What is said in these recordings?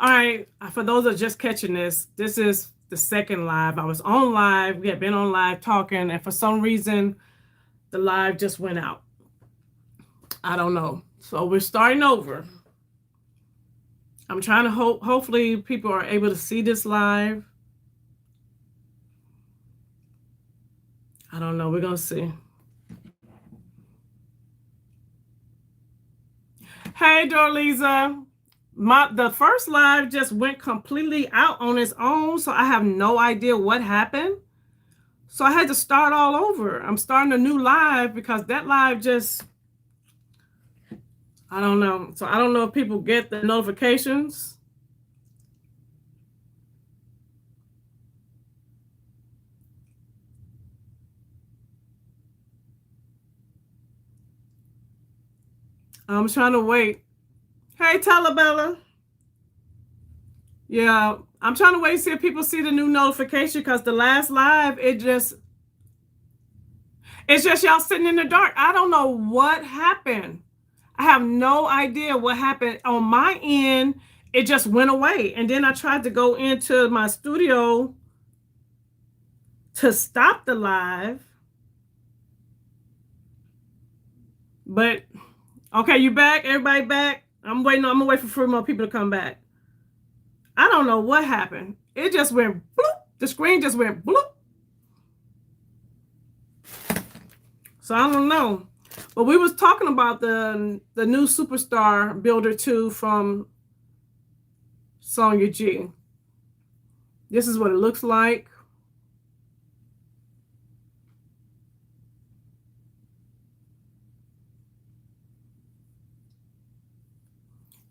All right, for those that are just catching this, this is the second live. I was on live. We had been on live talking, and for some reason, the live just went out. I don't know. So we're starting over. I'm trying to hopefully people are able to see this live. I don't know. We're going to see. Hey, Dorliza. The first live just went completely out on its own, so I have no idea what happened. So I had to start all over. I'm starting a new live because that live just, I don't know. So I don't know if people get the notifications. I'm trying to wait. Hey, Talabella. Yeah, I'm trying to wait to see if people see the new notification because the last live, it's just y'all sitting in the dark. I don't know what happened. I have no idea what happened. On my end, it just went away. And then I tried to go into my studio to stop the live. But, okay, you back? Everybody back? I'm gonna wait for 3 more people to come back. I don't know what happened. It just went bloop. The screen just went bloop. So I don't know. But we was talking about the new Superstar Builder 2 from Sonia G. This is what it looks like.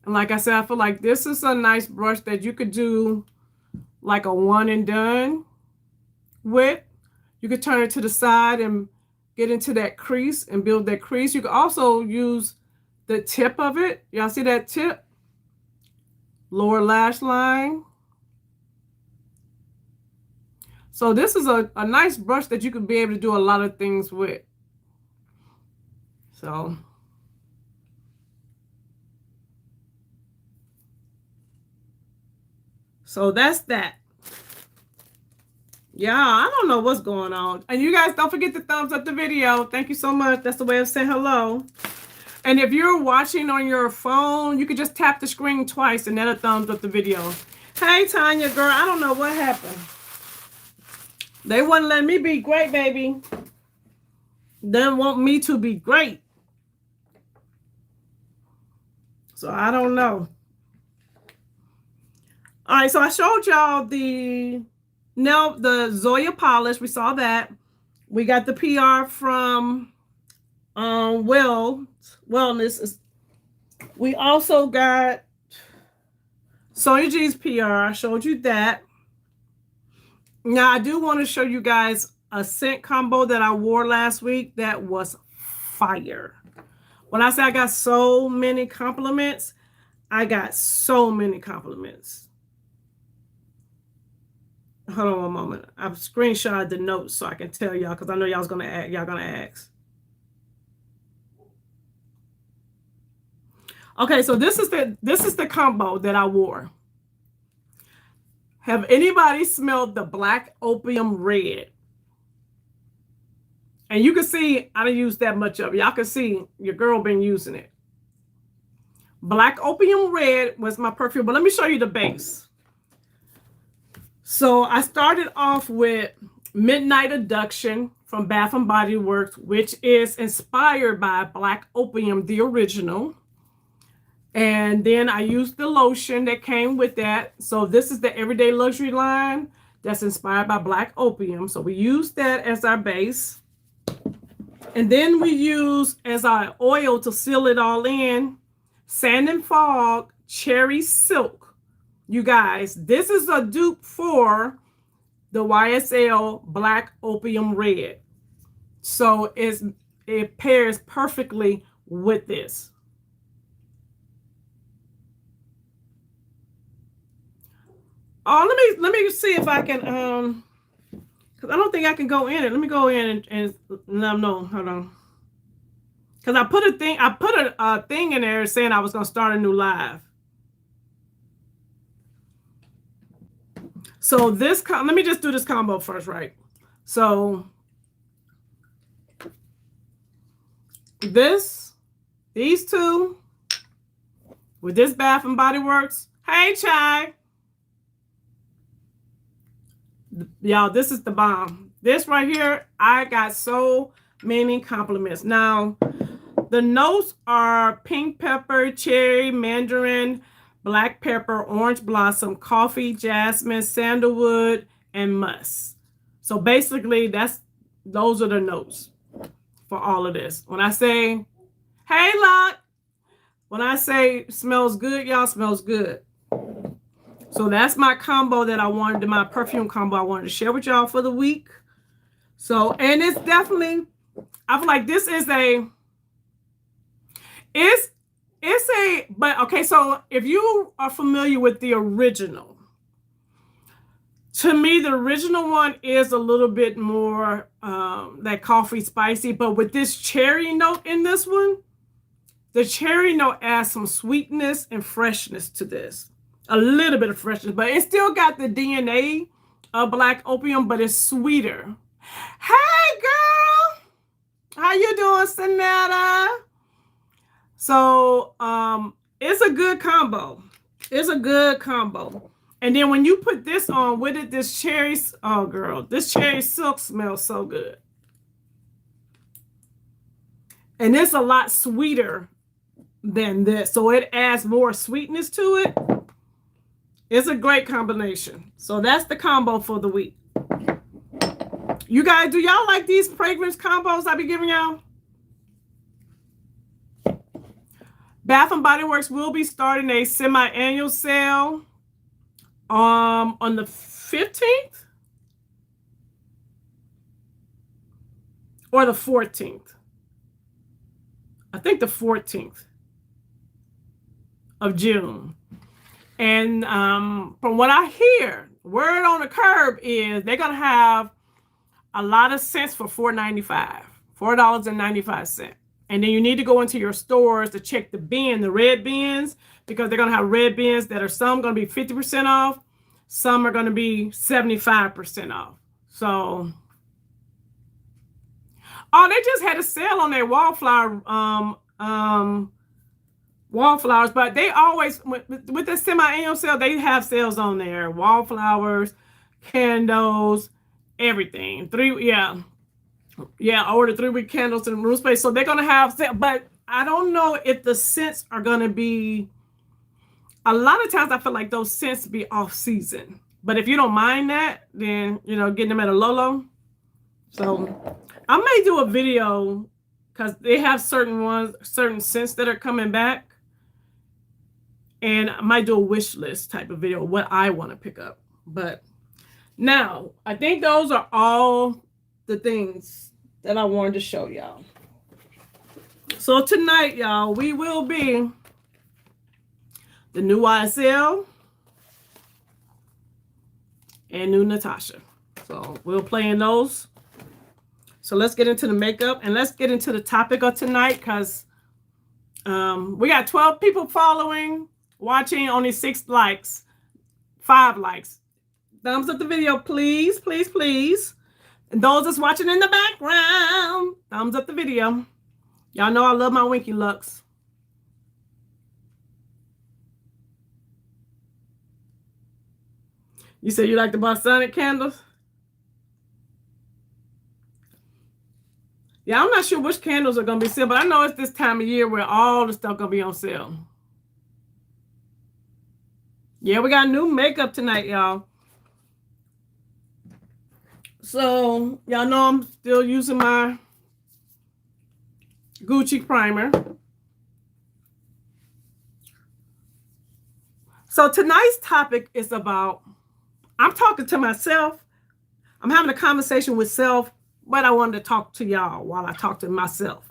And like I said, I feel like this is a nice brush that you could do like a one and done with. You could turn it to the side and get into that crease and build that crease. You could also use the tip of it. Y'all see that tip? Lower lash line. So this is a nice brush that you could be able to do a lot of things with. So that's that. Yeah, I don't know what's going on. And you guys don't forget to thumbs up the video. Thank you so much. That's the way of saying hello. And if you're watching on your phone, you could just tap the screen twice and that'll thumbs up the video. Hey, Tanya, girl, I don't know what happened. They wouldn't let me be great, baby. They want me to be great. So I don't know. All right, so I showed y'all the Zoya polish. We saw that. We got the PR from Wellness. We also got Sonia G's PR. I showed you that. Now I do want to show you guys a scent combo that I wore last week that was fire. When I say I got so many compliments, I got so many compliments. Hold on one moment. I've screenshotted the notes so I can tell y'all because I know y'all gonna ask. Okay, so this is the combo that I wore. Have anybody smelled the Black Opium Red? And you can see I didn't use that much of it. Y'all can see your girl been using it. Black Opium Red was my perfume, but let me show you the base. So I started off with Midnight Abduction from Bath & Body Works, which is inspired by Black Opium, the original. And then I used the lotion that came with that. So this is the Everyday Luxury line that's inspired by Black Opium. So we used that as our base. And then we use as our oil to seal it all in, Sand and Fog Cherry Silk. You guys, this is a dupe for the YSL Black Opium Red. So it pairs perfectly with this. Oh, let me see if I can because I don't think I can go in it. Let me go in and no, hold on. Because I put a thing in there saying I was gonna start a new live. So this, let me just do this combo first, right? So these two with this Bath and Body Works. Hey, Chai. Y'all, this is the bomb. This right here, I got so many compliments. Now, the notes are pink pepper, cherry, mandarin, black pepper, orange blossom, coffee, jasmine, sandalwood, and musk. So basically, those are the notes for all of this. When I say, hey, Lot, when I say smells good, y'all, smells good. So that's my combo that I wanted, my perfume combo I wanted to share with y'all for the week. So, and it's definitely, I feel like this is but okay, so if you are familiar with the original, to me, the original one is a little bit more that coffee spicy, but with this cherry note in this one, the cherry note adds some sweetness and freshness to this. A little bit of freshness, but it still got the DNA of black opium, but it's sweeter. Hey, girl! How you doing, Sonata? So, it's a good combo. It's a good combo. And then when you put this on with it, this cherry, oh, girl, this cherry silk smells so good. And it's a lot sweeter than this, so it adds more sweetness to it. It's a great combination. So that's the combo for the week. You guys, do y'all like these fragrance combos I be giving y'all? Bath and Body Works will be starting a semi-annual sale on the 15th or the 14th. I think the 14th of June. And from what I hear, word on the curb is they're going to have a lot of scents for $4.95, $4.95. And then you need to go into your stores to check the red bins, because they're going to have red bins that are some going to be 50% off. Some are going to be 75% off. So, oh, they just had a sale on their wallflowers, but they always, with the semi-annual sale, they have sales on there. Wallflowers, candles, everything. I ordered 3-week candles in room space. So they're going to have, but I don't know if the scents are going to be, a lot of times I feel like those scents be off season. But if you don't mind that, then, getting them at a low. So I may do a video, because they have certain scents that are coming back. And I might do a wish list type of video, what I want to pick up. But now, I think those are all the things that I wanted to show y'all. So tonight, y'all, we will be the new YSL and new Natasha. So we'll play in those. So let's get into the makeup and let's get into the topic of tonight, because we got 12 people watching, only 6 likes, 5 likes. Thumbs up the video, please, please, please. And those that's watching in the background, thumbs up the video. Y'all know I love my winky looks. You said you like the balsamic candles? Yeah, I'm not sure which candles are going to be sale, but I know it's this time of year where all the stuff going to be on sale. Yeah, we got new makeup tonight, y'all. So, y'all know I'm still using my Gucci primer. So tonight's topic is about, I'm talking to myself. I'm having a conversation with self, but I wanted to talk to y'all while I talk to myself.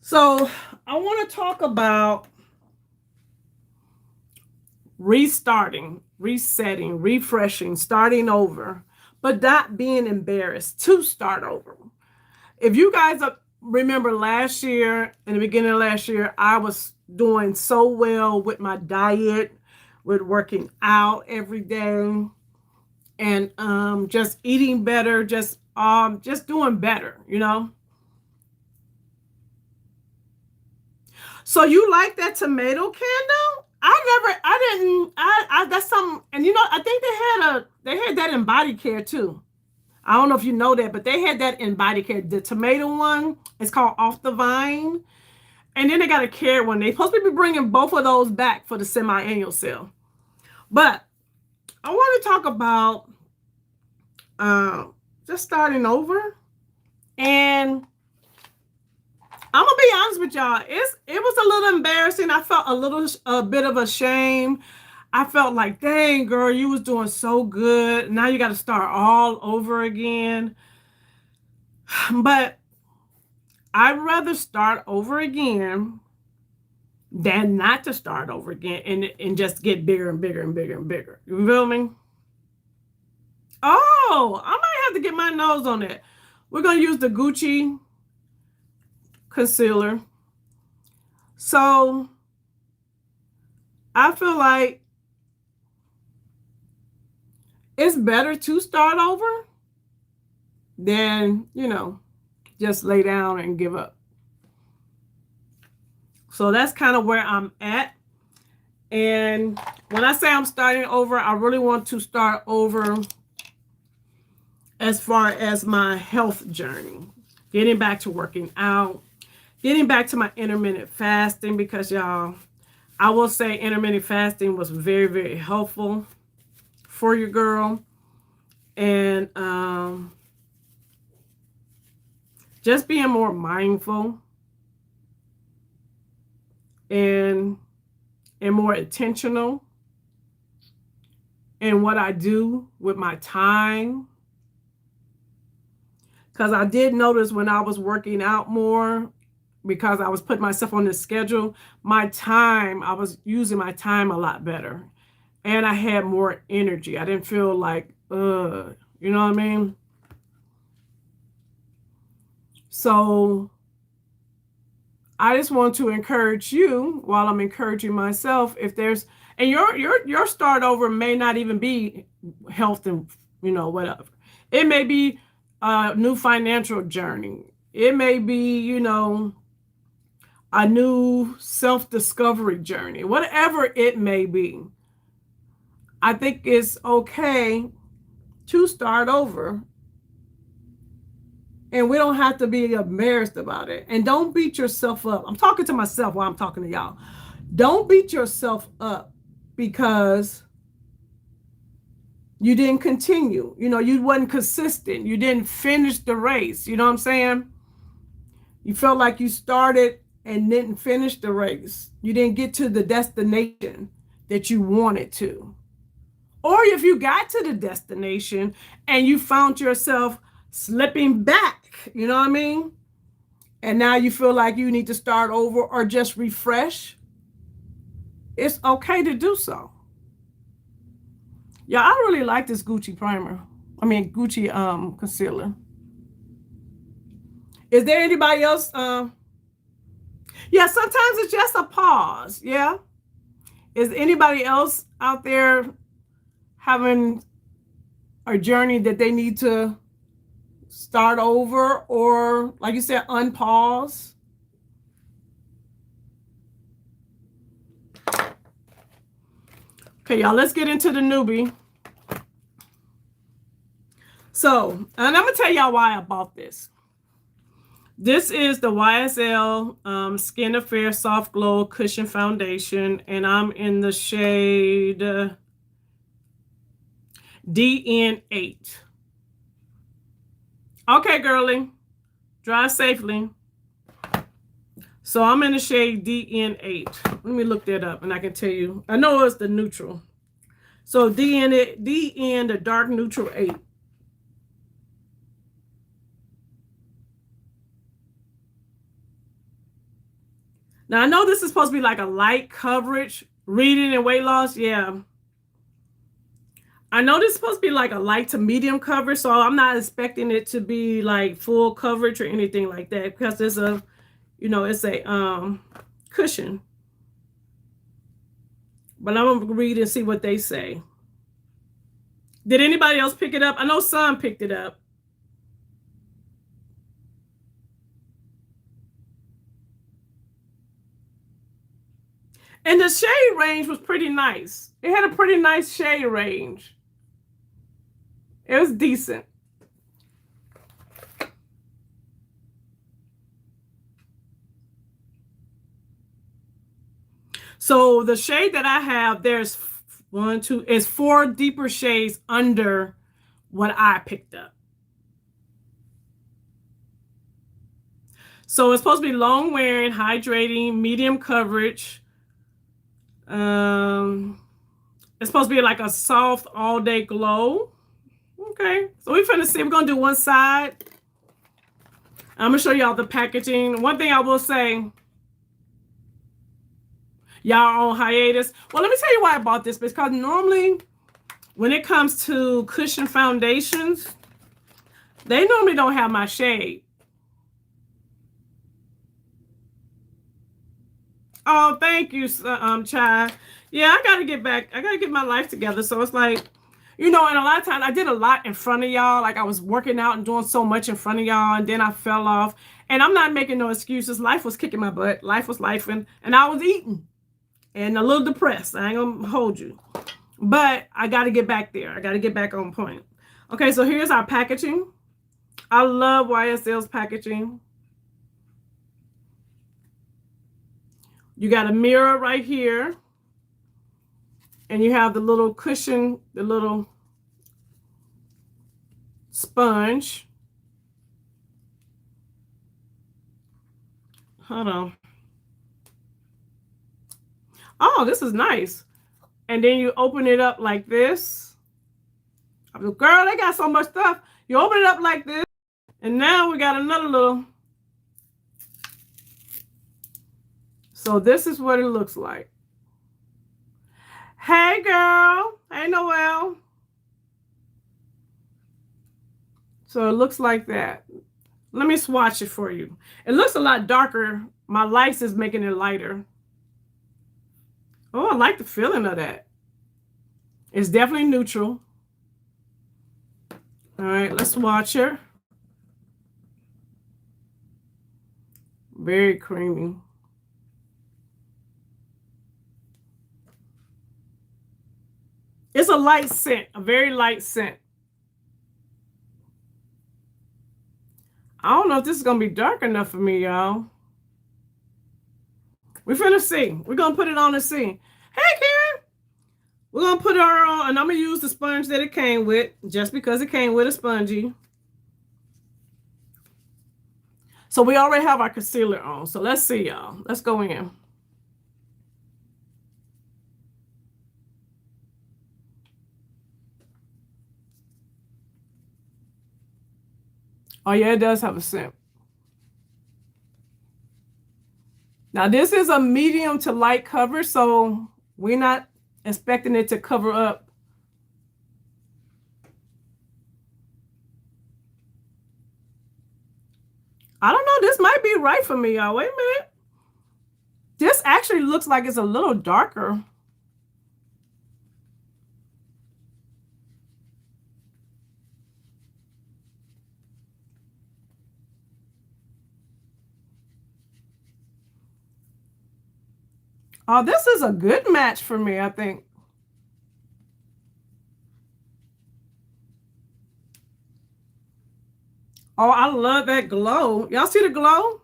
So I want to talk about restarting, resetting, refreshing, starting over, but not being embarrassed to start over. If you guys remember last year, in the beginning of last year, I was doing so well with my diet, with working out every day and just eating better, just doing better, you know. So you like that tomato candle? I that's something, and you know, I think they had that in body care too. I don't know if you know that, but they had that in body care. The tomato one is called Off the Vine. And then they got a carrot one. They supposed to be bringing both of those back for the semi-annual sale. But I want to talk about just starting over. And I'm gonna be honest with y'all. It was a little embarrassing. I felt a bit of a shame. I felt like, dang, girl, you was doing so good. Now you got to start all over again. But I'd rather start over again than not to start over again and just get bigger and bigger and bigger and bigger. You feel me? Oh, I might have to get my nose on it. We're going to use the Gucci concealer. So I feel like it's better to start over than, you know, just lay down and give up. So that's kind of where I'm at. And when I say I'm starting over, I really want to start over as far as my health journey, getting back to working out, getting back to my intermittent fasting, because y'all, I will say intermittent fasting was very, very helpful for your girl. And just being more mindful and more intentional in what I do with my time. Because I did notice when I was working out more, because I was putting myself on this schedule, I was using my time a lot better. And I had more energy. I didn't feel like, you know what I mean? So I just want to encourage you while I'm encouraging myself. If there's, and your start over may not even be health and, you know, whatever. It may be a new financial journey. It may be, you know, a new self-discovery journey, whatever it may be. I think it's okay to start over. And we don't have to be embarrassed about it. And don't beat yourself up. I'm talking to myself while I'm talking to y'all. Don't beat yourself up because you didn't continue. You know, you wasn't consistent. You didn't finish the race. You know what I'm saying? You felt like you started and didn't finish the race. You didn't get to the destination that you wanted to. Or if you got to the destination and you found yourself slipping back, you know what I mean? And now you feel like you need to start over or just refresh. It's okay to do so. Yeah, I really like this Gucci Gucci concealer. Is there anybody else? Yeah, sometimes it's just a pause. Yeah. Is anybody else out there having a journey that they need to start over, or like you said, unpause? Okay, y'all, let's get into the newbie. So, and I'm gonna tell y'all why I bought this. This is the YSL Skin Affair Soft Glow Cushion Foundation, and I'm in the shade DN8. Okay, girly, drive safely. So I'm in the shade DN8. Let me look that up and I can tell you. I know it's the neutral. So DN, the dark neutral 8. Now I know this is supposed to be like a light coverage, reading and weight loss. Yeah. I know this is supposed to be like a light to medium coverage, so I'm not expecting it to be like full coverage or anything like that, because there's a, you know, it's a cushion. But I'm going to read and see what they say. Did anybody else pick it up? I know some picked it up. And the shade range was pretty nice. It had a pretty nice shade range. It was decent. So the shade that I have, there's is 4 deeper shades under what I picked up. So it's supposed to be long wearing, hydrating, medium coverage. It's supposed to be like a soft all day glow. Okay, so we're finna see. We're gonna do one side. I'm gonna show y'all the packaging. One thing I will say, y'all on hiatus. Well, let me tell you why I bought this, because normally when it comes to cushion foundations, they normally don't have my shade. Oh, thank you, Chai. Yeah, I gotta get back. I gotta get my life together. So it's like, you know, and a lot of times I did a lot in front of y'all. Like I was working out and doing so much in front of y'all, and then I fell off. And I'm not making no excuses. Life was kicking my butt. Life was lifing, and I was eating and a little depressed. I ain't gonna hold you. But I gotta get back there. I gotta get back on point. Okay, so here's our packaging. I love YSL's packaging. You got a mirror right here. And you have the little cushion, the little sponge. Hold on. Oh, this is nice. And then you open it up like this. Girl, they got so much stuff. You open it up like this. And now we got another little. So this is what it looks like. Hey, girl. Hey, Noelle. So it looks like that. Let me swatch it for you. It looks a lot darker. My lights is making it lighter. Oh, I like the feeling of that. It's definitely neutral. All right, let's swatch her. Very creamy. It's a light scent, a very light scent. I don't know if this is going to be dark enough for me, y'all. We're finna see. We're going to put it on and see. Hey, Karen. We're going to put her on, and I'm going to use the sponge that it came with, just because it came with a spongy. So we already have our concealer on. So let's see, y'all. Let's go in. Oh, yeah, it does have a scent. Now, this is a medium to light cover, so we're not expecting it to cover up. I don't know. This might be right for me, y'all. Wait a minute. This actually looks like it's a little darker. Oh, this is a good match for me, I think. Oh, I love that glow. Y'all see the glow?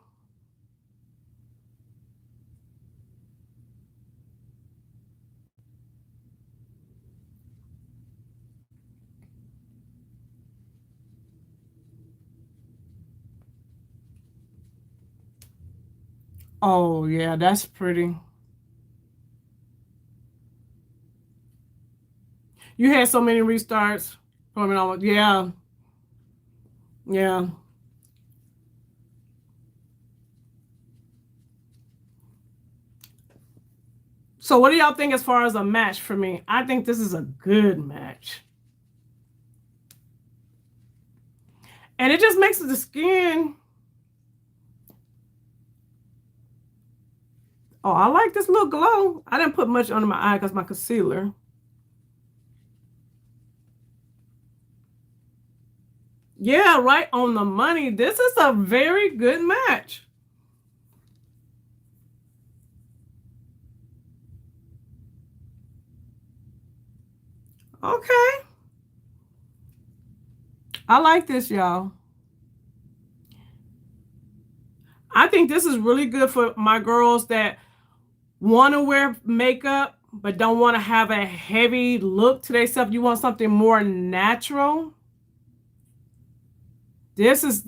Oh, yeah, that's pretty. You had so many restarts. Yeah. Yeah. So what do y'all think as far as a match for me? I think this is a good match. And it just makes the skin. Oh, I like this little glow. I didn't put much under my eye because my concealer. Yeah, right on the money. This is a very good match. Okay. I like this, y'all. I think this is really good for my girls that want to wear makeup but don't want to have a heavy look to their stuff. You want something more natural. This is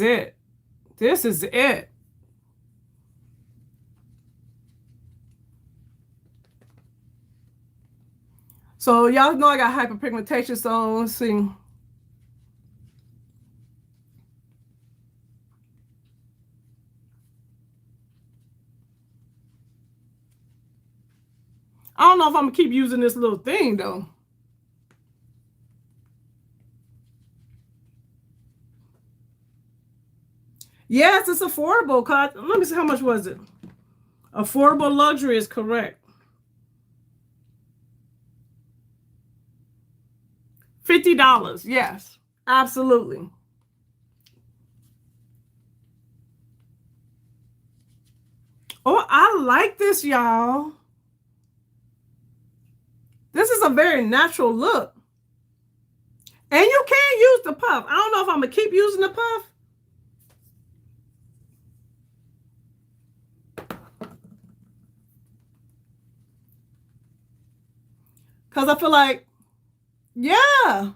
it. This is it. So y'all know I got hyperpigmentation, so let's see. I don't know if I'm gonna keep using this little thing though. Yes, it's affordable. Let me see, how much was it? Affordable luxury is correct. $50. Yes, absolutely. Oh, I like this, y'all. This is a very natural look. And you can use the puff. I don't know if I'm going to keep using the puff. Because I feel like, yeah.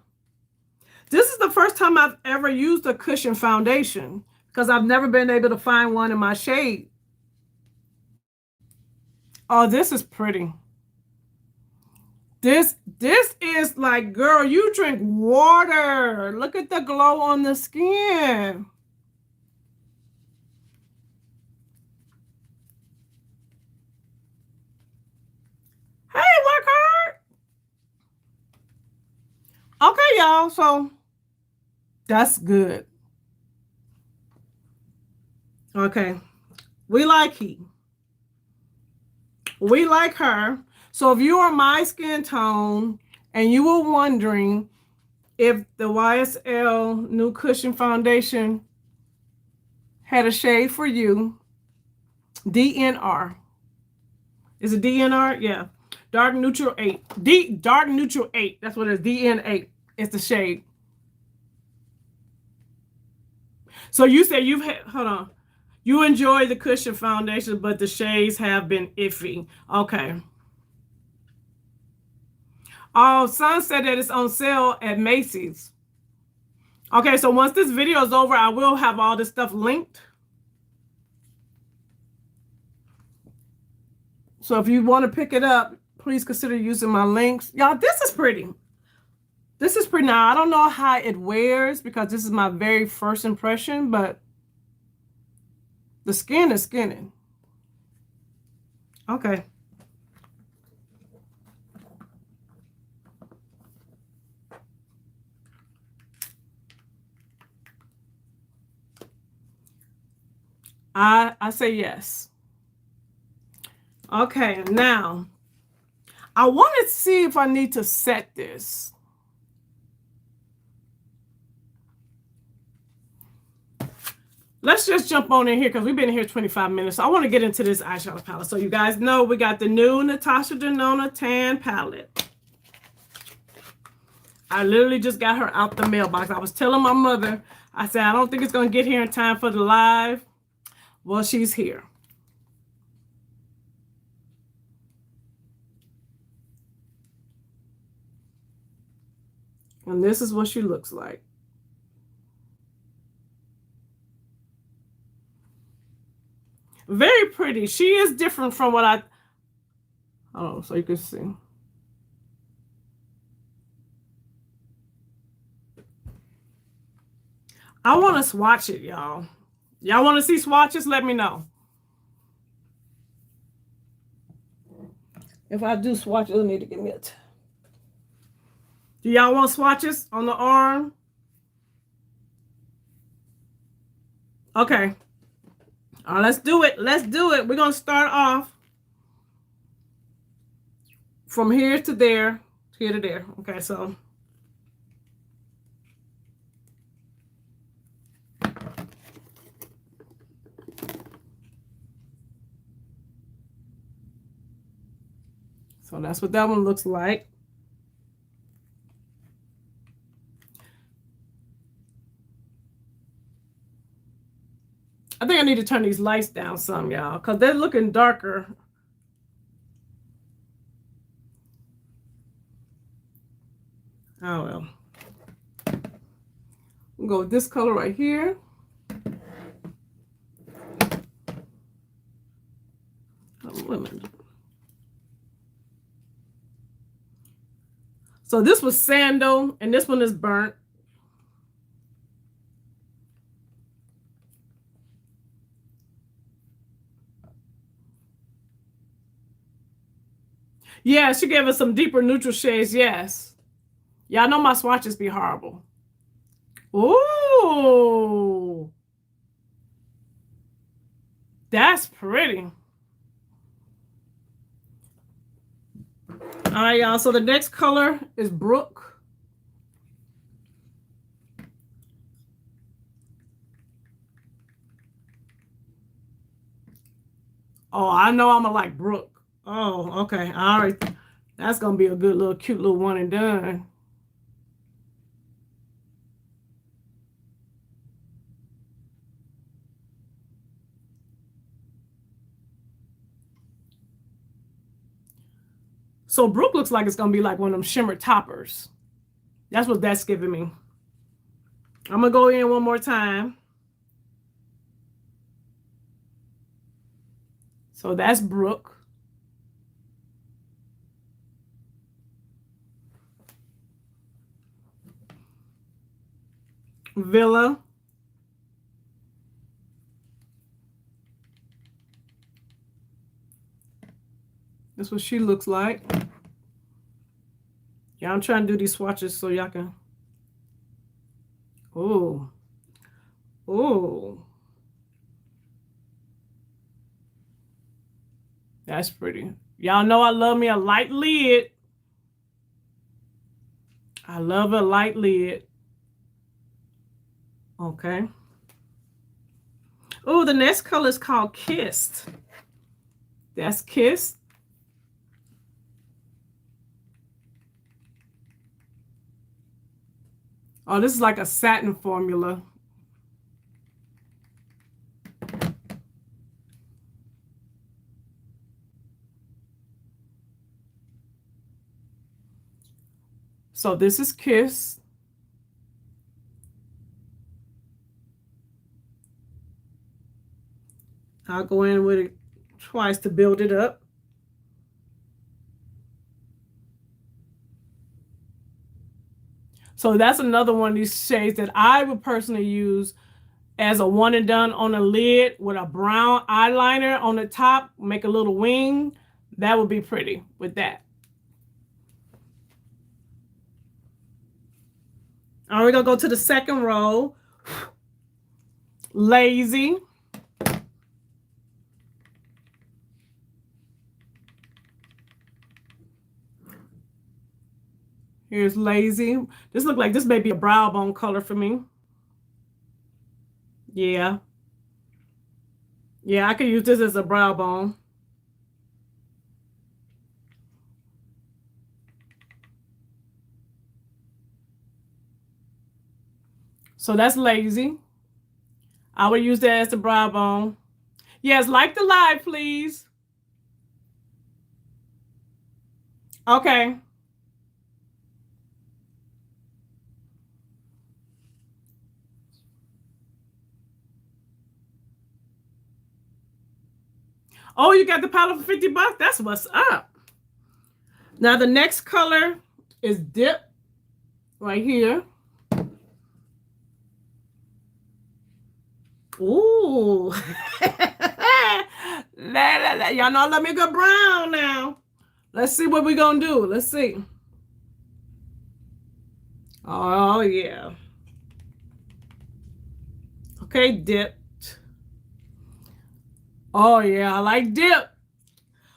This is the first time I've ever used a cushion foundation because I've never been able to find one in my shade. Oh, this is pretty. This is like, girl, you drink water. Look at the glow on the skin. Hey, work hard. Okay, y'all. So that's good. Okay. We like he. We like her. So if you are my skin tone and you were wondering if the YSL New Cushion Foundation had a shade for you, DNR. Is it DNR? Yeah. Dark Neutral 8. Dark Neutral 8. That's what it is. DN8. It's the shade. So you said you've had, hold on. You enjoy the cushion foundation, but the shades have been iffy. Okay. Oh, Son said that it's on sale at Macy's. Okay, so once this video is over, I will have all this stuff linked. So if you want to pick it up, please consider using my links. Y'all, this is pretty. This is pretty. Now, I don't know how it wears because this is my very first impression, but the skin is skinning. Okay. I say yes. Okay, now I want to see if I need to set this. Let's just jump on in here because we've been here 25 minutes. So I want to get into this eyeshadow palette. So you guys know we got the new Natasha Denona Tan palette. I literally just got her out the mailbox. I was telling my mother, I said, I don't think it's going to get here in time for the live. Well, she's here. And this is what she looks like. Very pretty. She is different from what oh, so you can see. I want to swatch it, y'all. Y'all want to see swatches? Let me know. If I do swatches, you'll need to give me it. Do y'all want swatches on the arm? Okay. All right, let's do it. Let's do it. We're going to start off from here to there, here to there. Okay, so that's what that one looks like. I think I need to turn these lights down some, y'all, because they're looking darker. Oh, well. We'll go with this color right here. So this was sandal, and this one is burnt. Yeah, she gave us some deeper neutral shades, yes. Y'all know my swatches be horrible. Ooh. That's pretty. All right, y'all. So the next color is Brook. Oh, I know I'm gonna like Brook. Oh, okay. All right. That's gonna be a good little cute little one and done. So Brook looks like it's gonna be like one of them shimmer toppers. That's what that's giving me. I'm gonna go in one more time. So that's Brook. Villa. That's what she looks like. Yeah, I'm trying to do these swatches so y'all can. Oh. Oh. That's pretty. Y'all know I love me a light lid. I love a light lid. Okay. Oh, the next color is called Kissed. That's Kissed. Oh, this is like a satin formula. So this is Kiss. I'll go in with it twice to build it up. So that's another one of these shades that I would personally use as a one and done on a lid with a brown eyeliner on the top, make a little wing. That would be pretty with that. All right, we're gonna go to the second row. Lazy. Here's Lazy. This looks like this may be a brow bone color for me. Yeah. Yeah, I could use this as a brow bone. So that's Lazy. I would use that as the brow bone. Yes, like the live, please. Okay. Oh, you got the powder for 50 bucks? That's what's up. Now the next color is Dip right here. Ooh. Y'all know I love me a good brown now. Let's see what we're going to do. Let's see. Oh, yeah. Okay, Dip. Oh, yeah, I like Dip.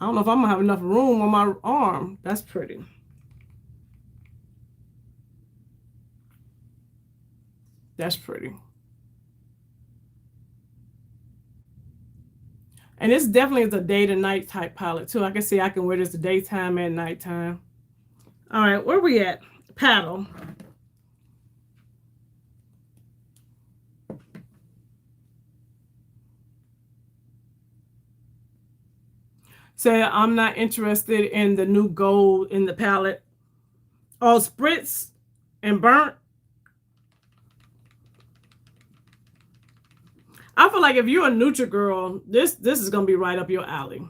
I don't know if I'm gonna have enough room on my arm. That's pretty. That's pretty. And this definitely is a day to night type palette too. I can see I can wear this daytime and nighttime. All right, where we at? Paddle. Say I'm not interested in the new gold in the palette. Oh, spritz and burnt. I feel like if you're a neutral girl, this is gonna be right up your alley.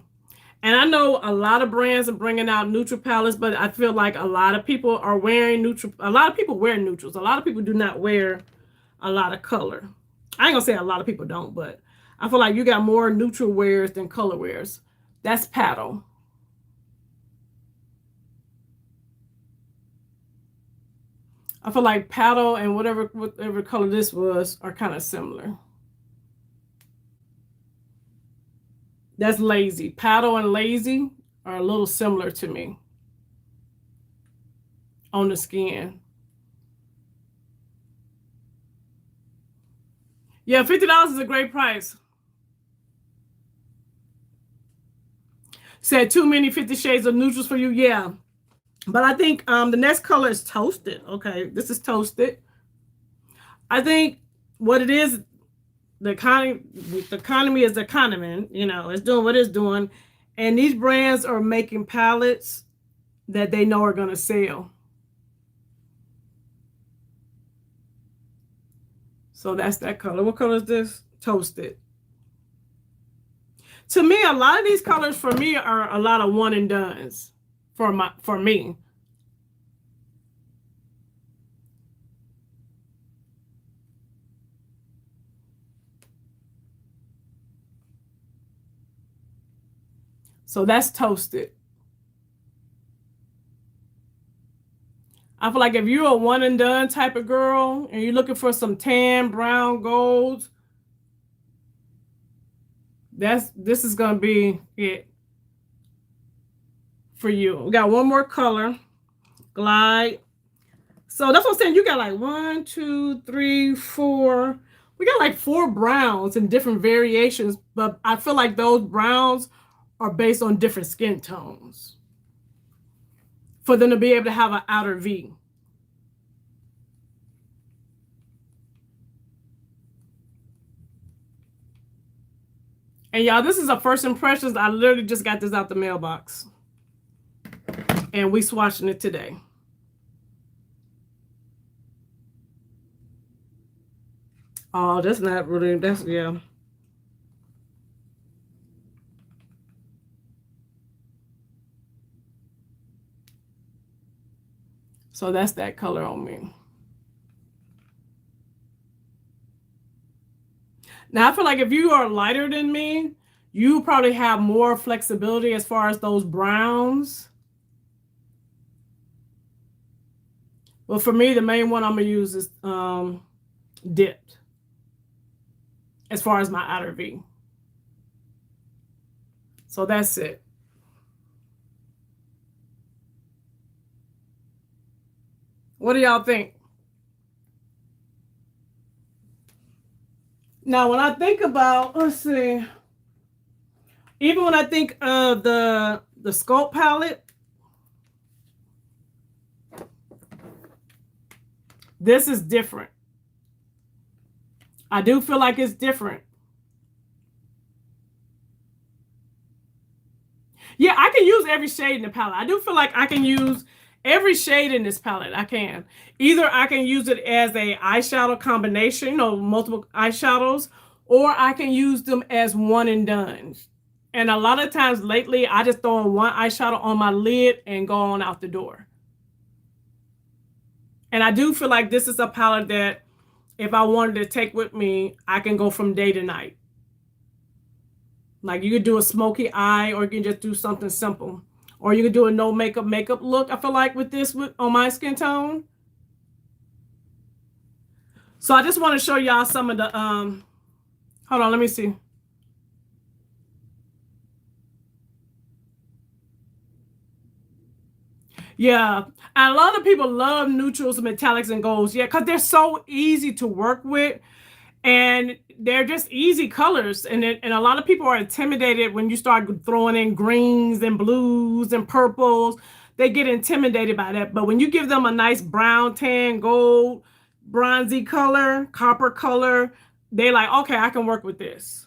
And I know a lot of brands are bringing out neutral palettes, but I feel like a lot of people are wearing neutral. A lot of people wear neutrals. A lot of people do not wear a lot of color. I ain't gonna say a lot of people don't, but I feel like you got more neutral wears than color wears. That's paddle. I feel like paddle and whatever color this was are kind of similar. That's lazy. Paddle and lazy are a little similar to me on the skin. Yeah, $50 is a great price. Said too many 50 shades of neutrals for you. Yeah. But I think the next color is toasted. Okay, this is toasted. I think what it is, the economy is the economy. You know, it's doing what it's doing. And these brands are making palettes that they know are going to sell. So that's that color. What color is this? Toasted. To me, a lot of these colors for me are a lot of one and dones for me. So that's toasted. I feel like if you're a one and done type of girl and you're looking for some tan, brown, gold, this is gonna be it for you. We got one more color, Glide. So that's what I'm saying. You got like 1, 2, 3, 4. We got like 4 browns in different variations, but I feel like those browns are based on different skin tones for them to be able to have an outer V. And y'all, this is a first impressions. I literally just got this out the mailbox. And we swatching it today. Oh, that's not really, that's, yeah. So that's that color on me. Now, I feel like if you are lighter than me, you probably have more flexibility as far as those browns. But for me, the main one I'm going to use is dipped as far as my outer V. So that's it. What do y'all think? Now, when I think about, let's see, even when I think of the Sculpt palette, this is different. I do feel like it's different. Yeah, I can use every shade in the palette. I do feel like I can use every shade in this palette. I can. Either I can use it as a eyeshadow combination, you know, multiple eyeshadows, or I can use them as one and done. And a lot of times lately, I just throw on one eyeshadow on my lid and go on out the door. And I do feel like this is a palette that if I wanted to take with me, I can go from day to night. Like you could do a smoky eye, or you can just do something simple. Or you could do a no makeup look, I feel like, with this on my skin tone. So I just want to show y'all some of the, hold on, let me see. Yeah. And a lot of people love neutrals, metallics, and golds. Yeah, because they're so easy to work with. And they're just easy colors. And a lot of people are intimidated when you start throwing in greens and blues and purples. They get intimidated by that. But when you give them a nice brown, tan, gold, bronzy color, copper color, they like, okay, I can work with this.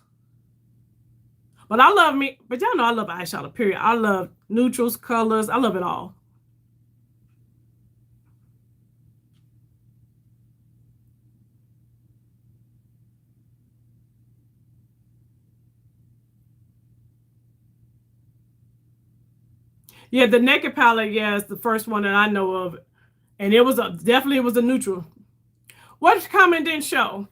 But I love me, but y'all know I love eyeshadow, period. I love neutrals, colors. I love it all. Yeah, the Naked palette, yeah, is the first one that I know of. And it was definitely it was a neutral. What comment didn't show?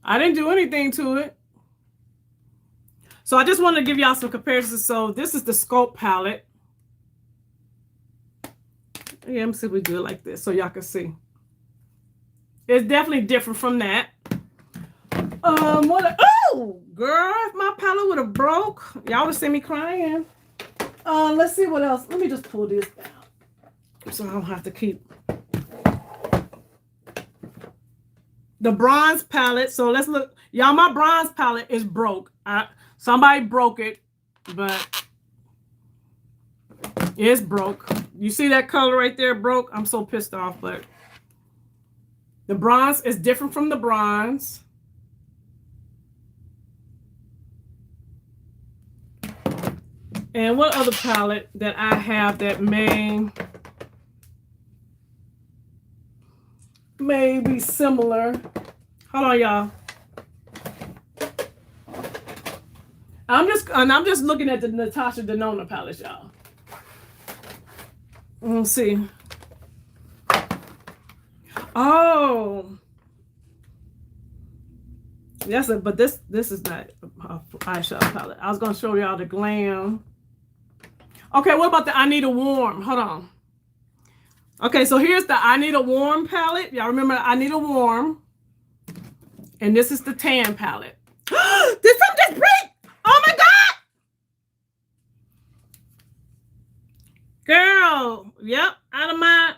I didn't do anything to it. So I just wanted to give y'all some comparisons. So this is the Sculpt palette. Yeah, let me see if we do it like this so y'all can see. It's definitely different from that. Oh, girl, if my palette would have broke, y'all would have seen me crying. Let's see what else. Let me just pull this down so I don't have to keep the bronze palette. So let's look. Y'all, my bronze palette is broke. Somebody broke it, but it's broke. You see that color right there broke? I'm so pissed off, but the bronze is different from the bronze. And what other palette that I have that may be similar? Hold on, y'all. I'm just looking at the Natasha Denona palette, y'all. Let's see. Oh, yes, but this is not eyeshadow palette. I was gonna show y'all the Glam. Okay, what about the I Need a Warm? Hold on. Okay, so here's the I Need a Warm palette. Y'all remember I Need a Warm. And this is the tan palette. Did something just break? Oh my God! Girl, yep, out of my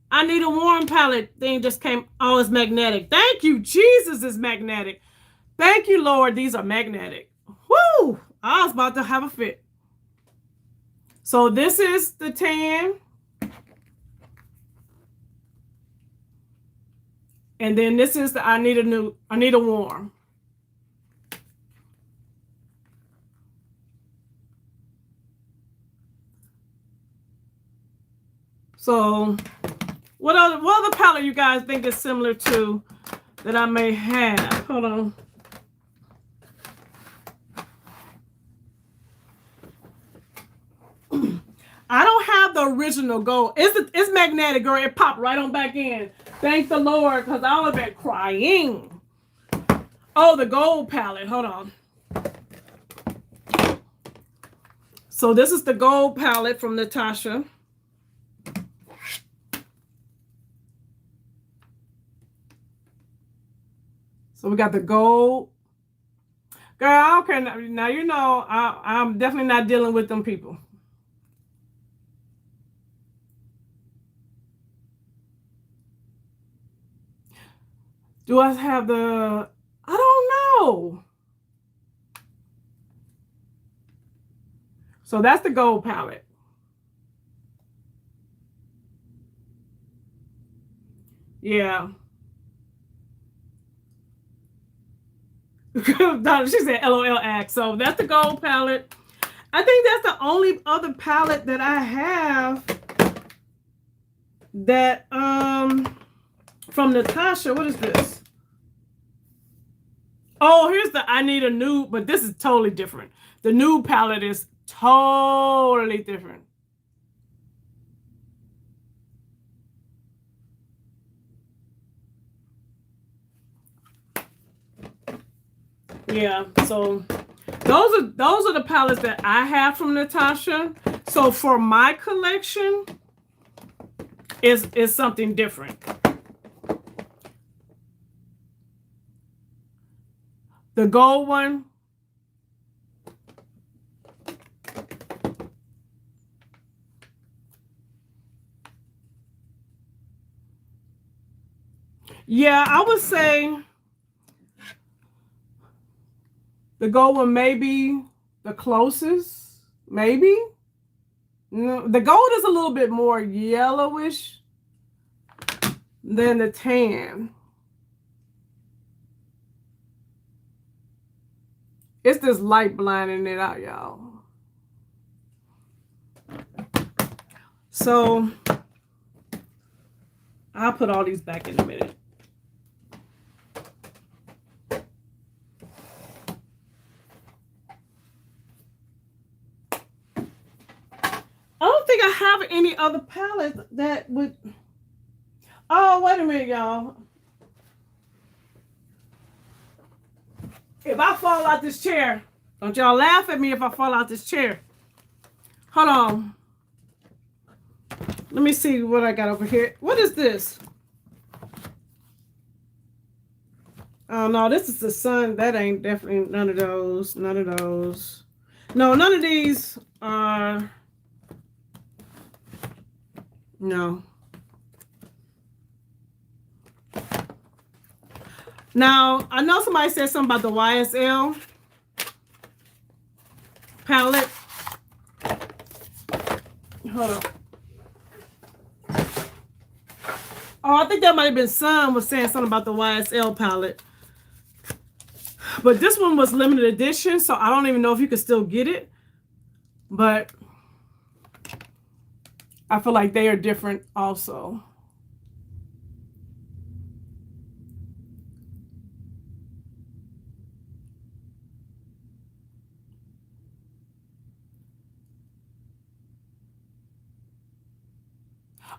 I Need a Warm palette thing just came. Oh, it's magnetic. Thank you, Jesus, is magnetic. Thank you, Lord, these are magnetic. Woo! I was about to have a fit. So this is the tan. And then this is the I Need a Warm. So what other palette you guys think is similar to that I may have? Hold on. I don't have the original gold. It's magnetic, girl. It popped right on back in. Thank the Lord, because I would have been crying. Oh, the gold palette. Hold on. So this is the gold palette from Natasha. So we got the gold. Girl, I don't care. Now you know I'm definitely not dealing with them people. Do I have the... I don't know. So that's the gold palette. Yeah. She said LOL act. So that's the gold palette. I think that's the only other palette that I have that from Natasha. What is this? Oh, here's the I Need a Nude, but this is totally different. The nude palette is totally different. Yeah, so those are the palettes that I have from Natasha. So for my collection is something different. The gold one. Yeah, I would say the gold one may be the closest. Maybe. No, the gold is a little bit more yellowish than the tan. It's this light blinding it out, y'all. So I'll put all these back in a minute. I don't think I have any other palettes that would... Oh, wait a minute, y'all. If I fall out this chair, don't y'all laugh at me if I fall out this chair. Hold on. Let me see what I got over here. What is this? Oh, no, this is the sun. That ain't definitely none of those. None of those. No, none of these are... No. Now, I know somebody said something about the YSL palette. Hold on. Oh, I think that might have been Sun was saying something about the YSL palette. But this one was limited edition, so I don't even know if you could still get it. But I feel like they are different also.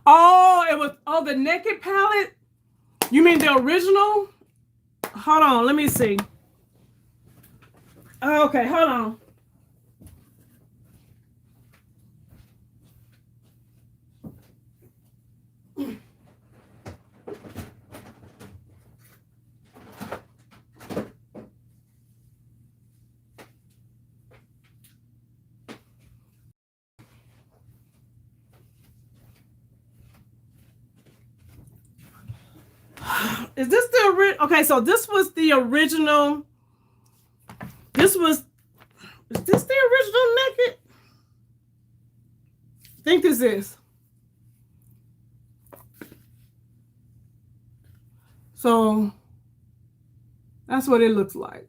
Oh, it was, oh, the Naked palette? You mean the original? Hold on, let me see. Okay, hold on. Is this the original? Okay, so this was the original. Is this the original Naked? I think this is. So that's what it looks like.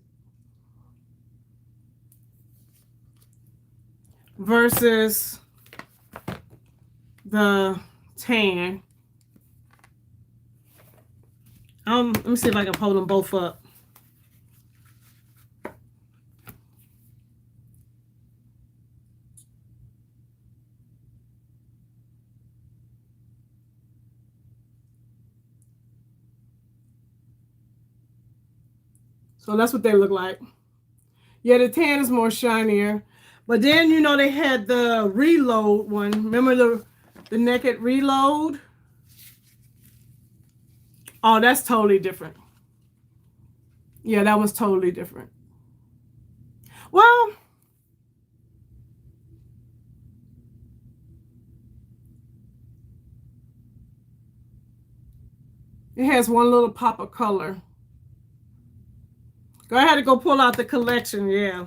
Versus the tan. Let me see if I can hold them both up. So that's what they look like. Yeah, the tan is more shinier. But then, you know, they had the Reload one. Remember the Naked Reload? Oh, that's totally different. Yeah, that was totally different. Well, it has one little pop of color. I had to go pull out the collection, yeah.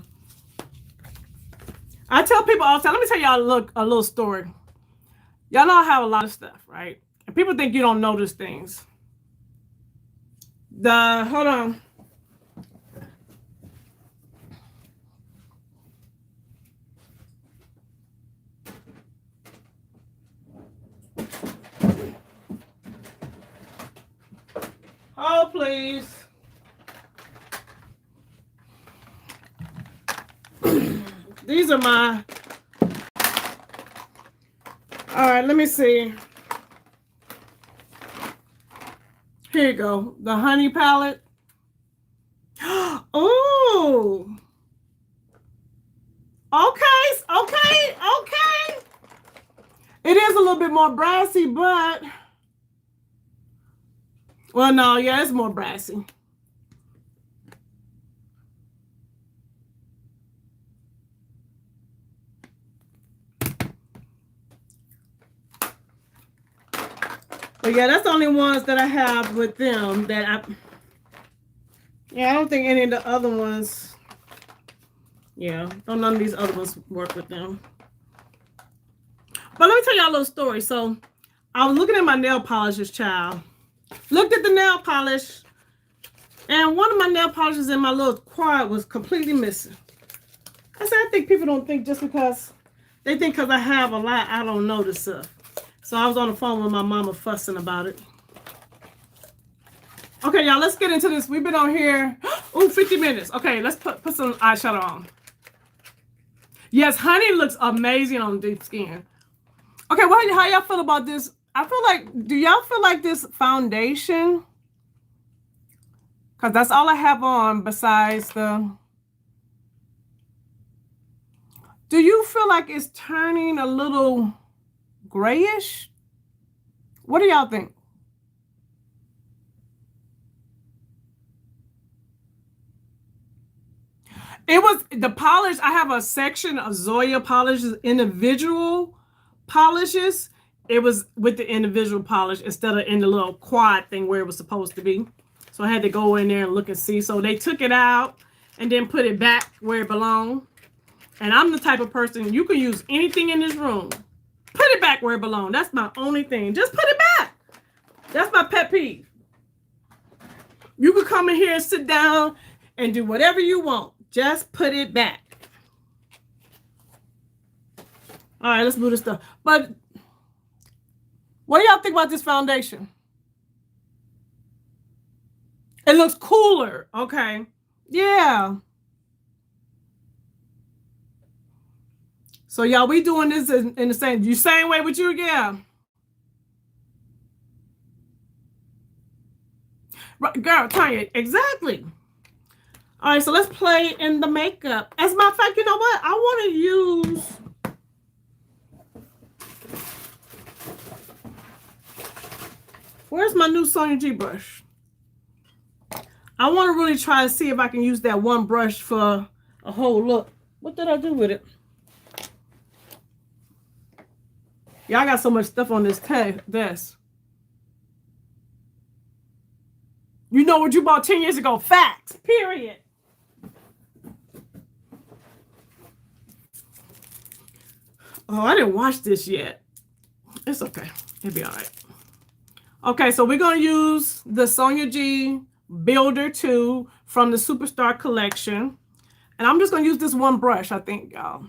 I tell people all the time, let me tell y'all a little story. Y'all know I have a lot of stuff, right? And people think you don't notice things. Hold on. Oh, please. These are my... All right, let me see. Here you go. The Honey palette. Oh. Okay. It is a little bit more brassy, but... Well, no, yeah, it's more brassy. But yeah, that's the only ones that I have with them that I don't think any of the other ones, none of these other ones work with them. But let me tell y'all a little story. So I was looking at my nail polishes, child. Looked at the nail polish, and one of my nail polishes in my little quad was completely missing. I said, I think people don't think just because they think because I have a lot, I don't notice stuff. So I was on the phone with my mama fussing about it. Okay, y'all, let's get into this. We've been on here, 50 minutes. Okay, let's put some eyeshadow on. Yes, honey looks amazing on deep skin. Okay, well, how y'all feel about this? I feel like, do y'all feel like this foundation? Because that's all I have on besides the... Do you feel like it's turning a little grayish? What do y'all think? It was the polish. I have a section of Zoya polishes, individual polishes. It was with the individual polish instead of in the little quad thing where it was supposed to be. So I had to go in there and look and see. So they took it out and then put it back where it belonged. And I'm the type of person, you can use anything in this room. Put it back where it belongs. That's my only thing. Just put it back. That's my pet peeve. You can come in here and sit down and do whatever you want. Just put it back. All right, let's move this stuff. But what do y'all think about this foundation? It looks cooler. Okay. Yeah. So y'all, we doing this in the same way with you, yeah. Right, girl, Tanya, exactly. All right, so let's play in the makeup. As a matter of fact, you know what? I want to use... Where's my new Sonia G brush? I want to really try to see if I can use that one brush for a whole look. What did I do with it? Y'all got so much stuff on this desk. You know what you bought 10 years ago. Facts. Period. Oh, I didn't watch this yet. It's okay. It'll be all right. Okay, so we're going to use the Sonia G Builder 2 from the Superstar collection. And I'm just going to use this one brush, I think, y'all.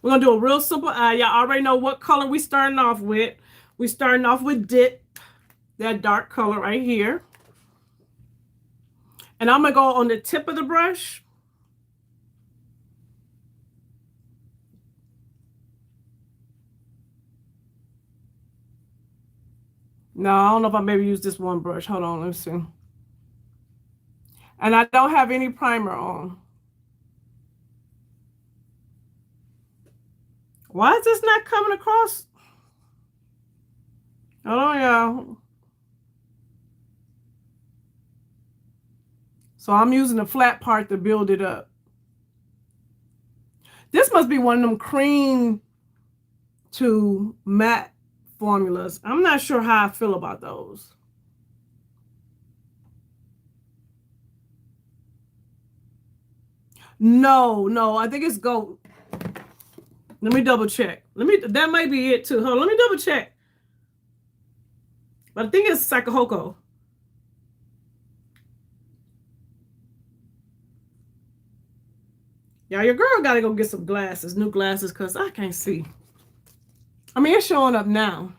We're going to do a real simple eye. Y'all already know what color we starting off with. We're starting off with Dip, that dark color right here. And I'm going to go on the tip of the brush. No, I don't know if I maybe use this one brush. Hold on, let's see. And I don't have any primer on. Why is this not coming across? Hold on, y'all. So I'm using the flat part to build it up. This must be one of them cream to matte formulas. I'm not sure how I feel about those. No, I think it's gold. Let me double check. That might be it too. Hold on, let me double check. But I think it's Sakahoko. Yeah, your girl gotta go get some glasses, new glasses, because I can't see. I mean, it's showing up now.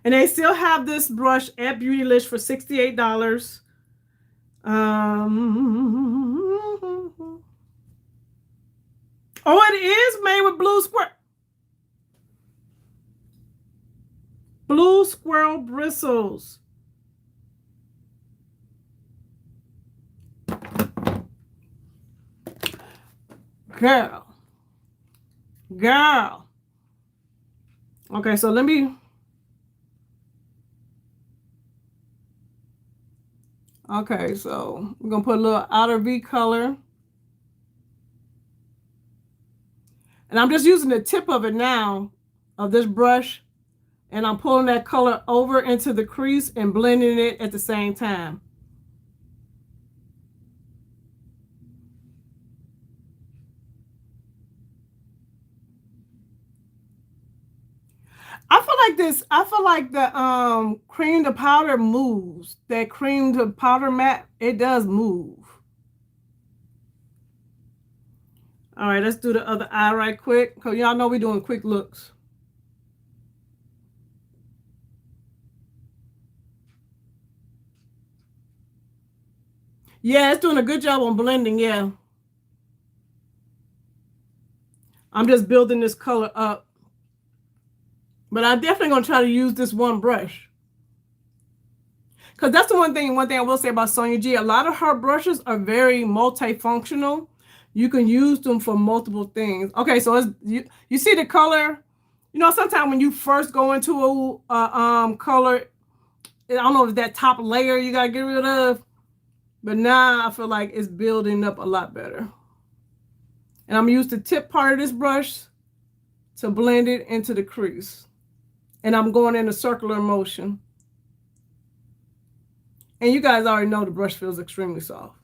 And they still have this brush at Beautylish for $68. Oh, it is made with blue squirrel bristles. Girl. Okay, so let me... Okay, so we're going to put a little outer V color. And I'm just using the tip of it now, of this brush, and I'm pulling that color over into the crease and blending it at the same time. I feel like the cream to powder moves. That cream to powder matte, it does move. All right, let's do the other eye right quick, because y'all know we're doing quick looks. Yeah, it's doing a good job on blending, yeah. I'm just building this color up. But I'm definitely going to try to use this one brush. Because that's the one thing I will say about Sonia G. A lot of her brushes are very multifunctional. You can use them for multiple things. Okay, so it's, you see the color? You know, sometimes when you first go into a color, I don't know if that top layer you got to get rid of. But now I feel like it's building up a lot better. And I'm going to use the tip part of this brush to blend it into the crease. And I'm going in a circular motion. And you guys already know the brush feels extremely soft.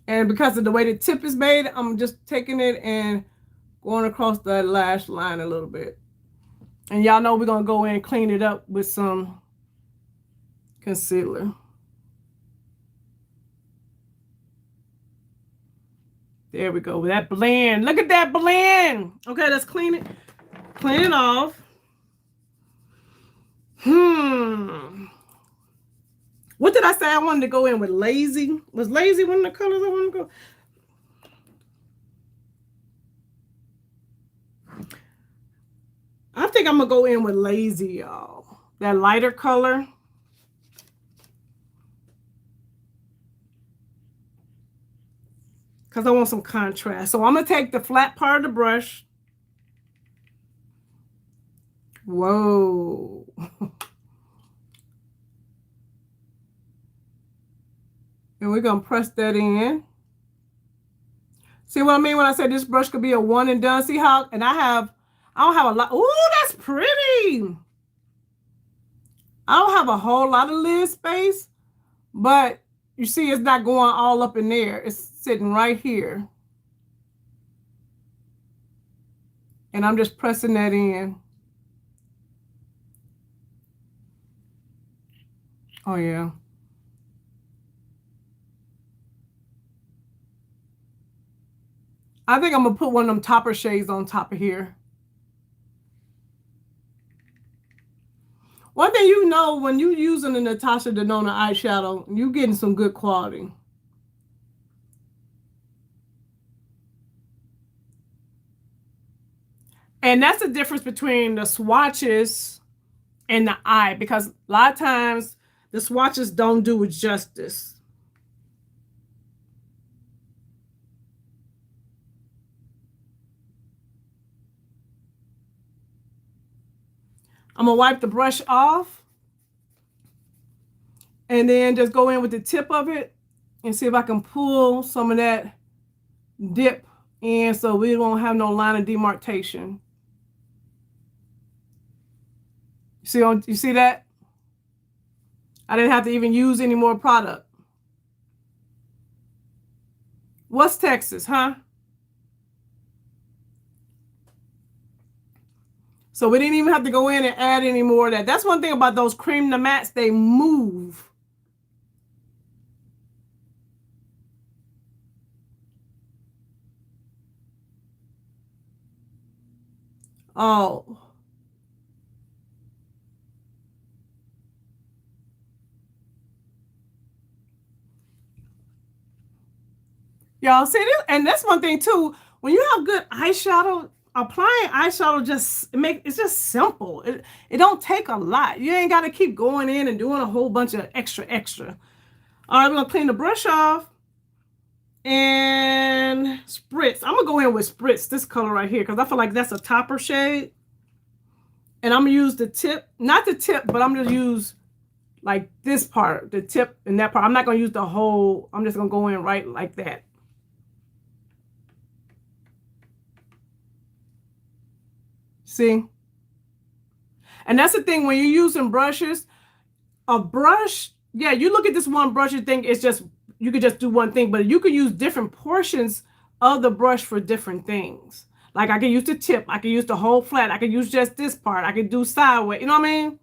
And because of the way the tip is made, I'm just taking it and going across the lash line a little bit. And y'all know we're going to go in and clean it up with some concealer. There we go. With that blend. Look at that blend. Okay, let's clean it. Clean it off. What did I say I wanted to go in with? Lazy? Was lazy one of the colors I wanted to go? I think I'm going to go in with lazy, y'all. That lighter color. Because I want some contrast. So I'm going to take the flat part of the brush. Whoa. And we're going to press that in. See what I mean when I say this brush could be a one and done? See how? And I don't have a lot. Ooh, that's pretty. I don't have a whole lot of lid space. But you see it's not going all up in there. It's sitting right here. And I'm just pressing that in. Oh, yeah. I think I'm going to put one of them topper shades on top of here. One thing you know, when you're using the Natasha Denona eyeshadow, you're getting some good quality. And that's the difference between the swatches and the eye, because a lot of times the swatches don't do it justice. I'm going to wipe the brush off and then just go in with the tip of it and see if I can pull some of that dip in so we don't have no line of demarcation. You see that? I didn't have to even use any more product. What's Texas, huh? So we didn't even have to go in and add any more of that. That's one thing about those cream to mattes, they move. Oh. Y'all see this? And that's one thing too. When you have good eyeshadow, applying eyeshadow it's just simple. It don't take a lot. You ain't got to keep going in and doing a whole bunch of extra. All right, we're gonna clean the brush off and spritz. I'm gonna go in with spritz, this color right here, because I feel like that's a topper shade. And I'm gonna use the tip, not the tip, but I'm gonna use like this part, the tip and that part. I'm not gonna use the whole. I'm just gonna go in right like that. See? And that's the thing when you're using brushes, a brush, yeah, you look at this one brush, you think it's just, you could just do one thing, but you could use different portions of the brush for different things. Like I could use the tip, I could use the whole flat, I could use just this part, I could do sideways, you know what I mean?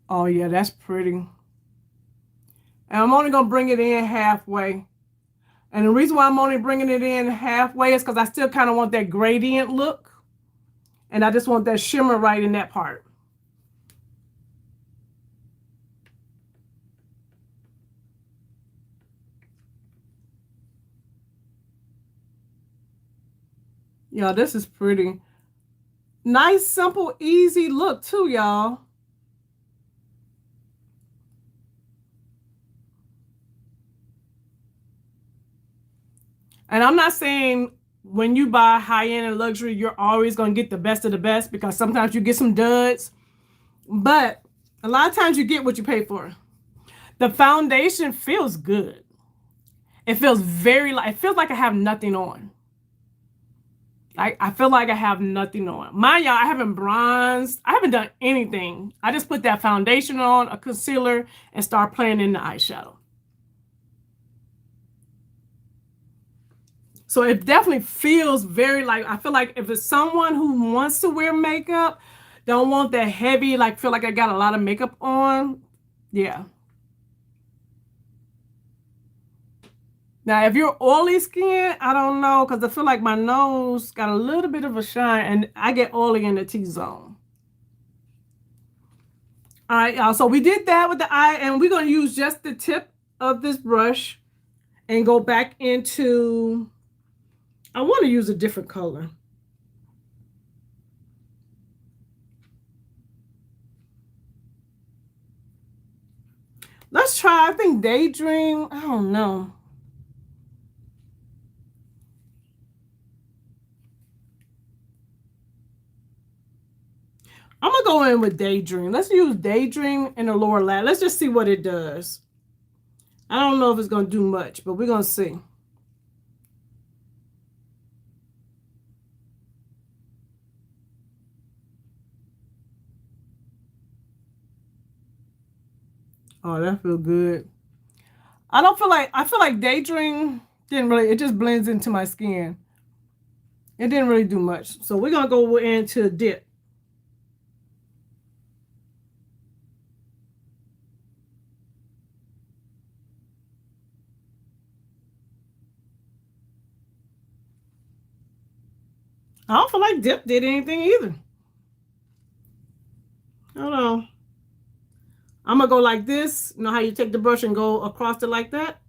Oh yeah, that's pretty. And I'm only gonna bring it in halfway. And the reason why I'm only bringing it in halfway is because I still kind of want that gradient look. And I just want that shimmer right in that part. Yeah, this is pretty. Nice, simple, easy look too, y'all. And I'm not saying when you buy high-end and luxury, you're always going to get the best of the best, because sometimes you get some duds. But a lot of times you get what you pay for. The foundation feels good. It feels it feels like I have nothing on. I feel like I have nothing on. Mind y'all, I haven't bronzed. I haven't done anything. I just put that foundation on, a concealer, and start playing in the eyeshadow. So it definitely feels very like, I feel like if it's someone who wants to wear makeup, don't want that heavy, like feel like I got a lot of makeup on. Yeah. Now, if you're oily skin, I don't know, because I feel like my nose got a little bit of a shine, and I get oily in the T-zone. All right, y'all. So we did that with the eye, and we're going to use just the tip of this brush and go back into, I want to use a different color. Let's try, I think Daydream. I don't know. I'm going to go in with Daydream. Let's use Daydream in the lower lat. Let's just see what it does. I don't know if it's going to do much, but we're going to see. Oh, that feels good. I feel like Daydream didn't really, it just blends into my skin. It didn't really do much. So we're going to go into Dip. I don't feel like Dip did anything either. Hold on. I'm going to go like this. You know how you take the brush and go across it like that?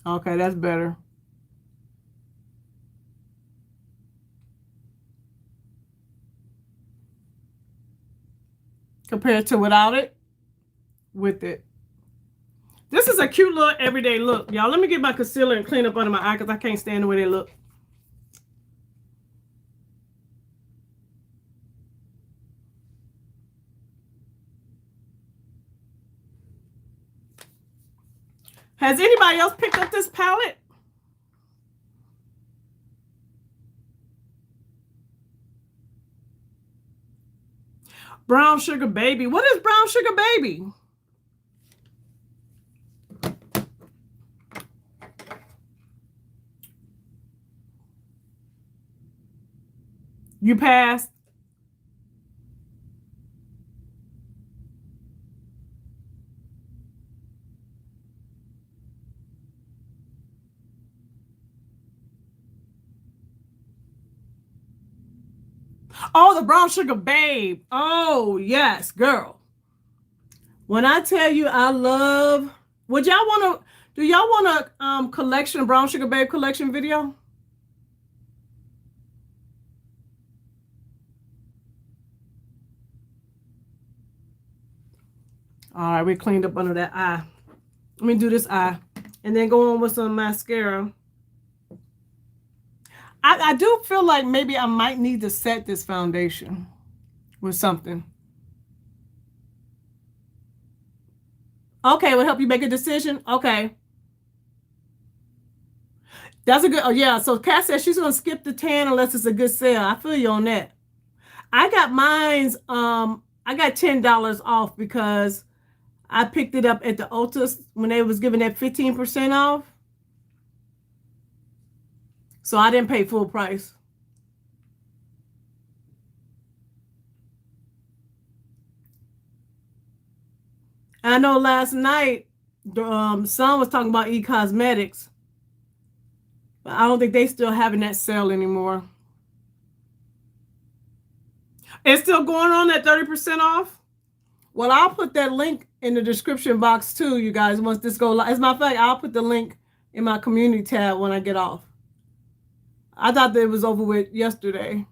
Okay, that's better. Compared to without it, with it. This is a cute little everyday look. Y'all, let me get my concealer and clean up under my eye because I can't stand the way they look. Has anybody else picked up this palette? Brown Sugar Baby. What is Brown Sugar Baby? You passed. Oh, the Brown Sugar Babe. Oh, yes, girl. When I tell you I love, would y'all want to, do y'all want a collection, Brown Sugar Babe collection video? All right, we cleaned up under that eye. Let me do this eye. And then go on with some mascara. I do feel like maybe I might need to set this foundation with something. Okay, will help you make a decision. Okay. That's a good, oh yeah. So Kat says she's gonna skip the tan unless it's a good sale. I feel you on that. I got mine's, I got $10 off because I picked it up at the Ulta when they was giving that 15% off. So I didn't pay full price. I know last night the son was talking about e-cosmetics, but I don't think they still having that sale anymore. It's still going on at 30% off. Well, I'll put that link in the description box too, you guys. Once this go live, as a matter of fact, I'll put the link in my community tab when I get off. I thought that it was over with yesterday.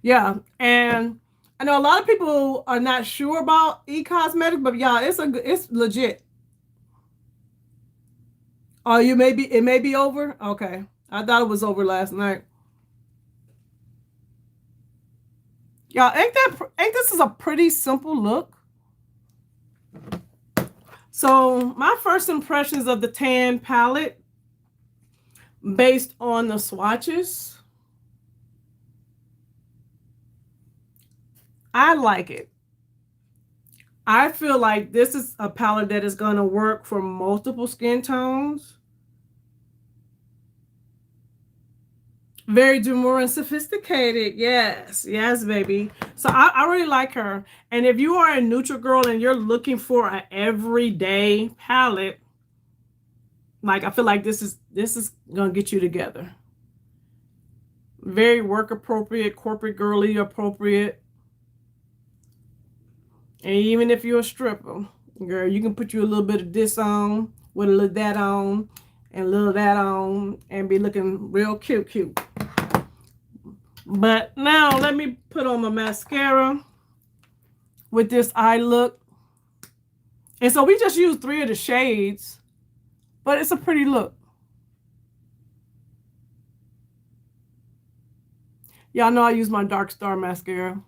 Yeah, and I know a lot of people are not sure about e-cosmetics, but yeah, it's legit. Oh, it may be over. Okay, I thought it was over last night. Yeah, ain't this is a pretty simple look? So my first impressions of the tan palette, based on the swatches, I like it. I feel like this is a palette that is going to work for multiple skin tones. Very demure and sophisticated. Yes, yes, baby. So I really like her. And if you are a neutral girl and you're looking for an everyday palette, like I feel like this is gonna get you together. Very work appropriate, corporate girly appropriate. And even if you're a stripper, girl, you can put you a little bit of this on, with a little of that on, and a little of that on, and be looking real cute. But now let me put on my mascara with this eye look. And so we just used 3 of the shades, but it's a pretty look. Y'all know I use my Dark Star mascara.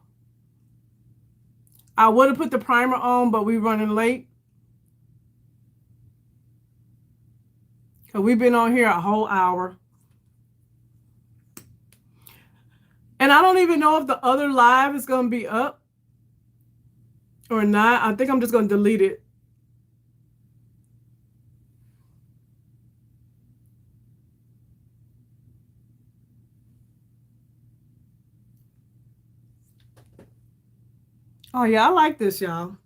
I would have put the primer on, but we running late. Because we've been on here a whole hour. And I don't even know if the other live is going to be up or not. I think I'm just going to delete it. Oh, yeah, I like this, y'all.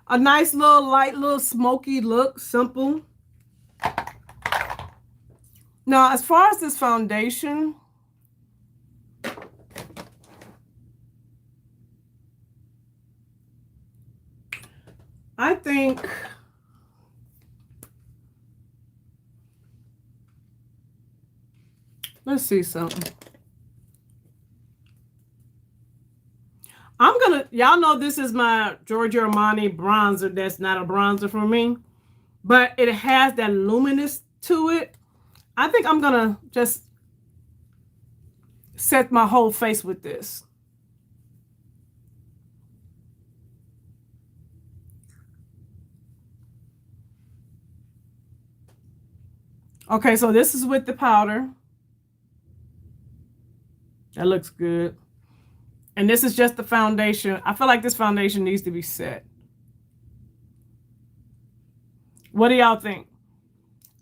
A nice little light, little smoky look, simple. Now, as far as this foundation, I think let's see something. Y'all know this is my Giorgio Armani bronzer. That's not a bronzer for me, but it has that luminous to it. I think I'm gonna just set my whole face with this. Okay, so this is with the powder. That looks good. And this is just the foundation. I feel like this foundation needs to be set. What do y'all think?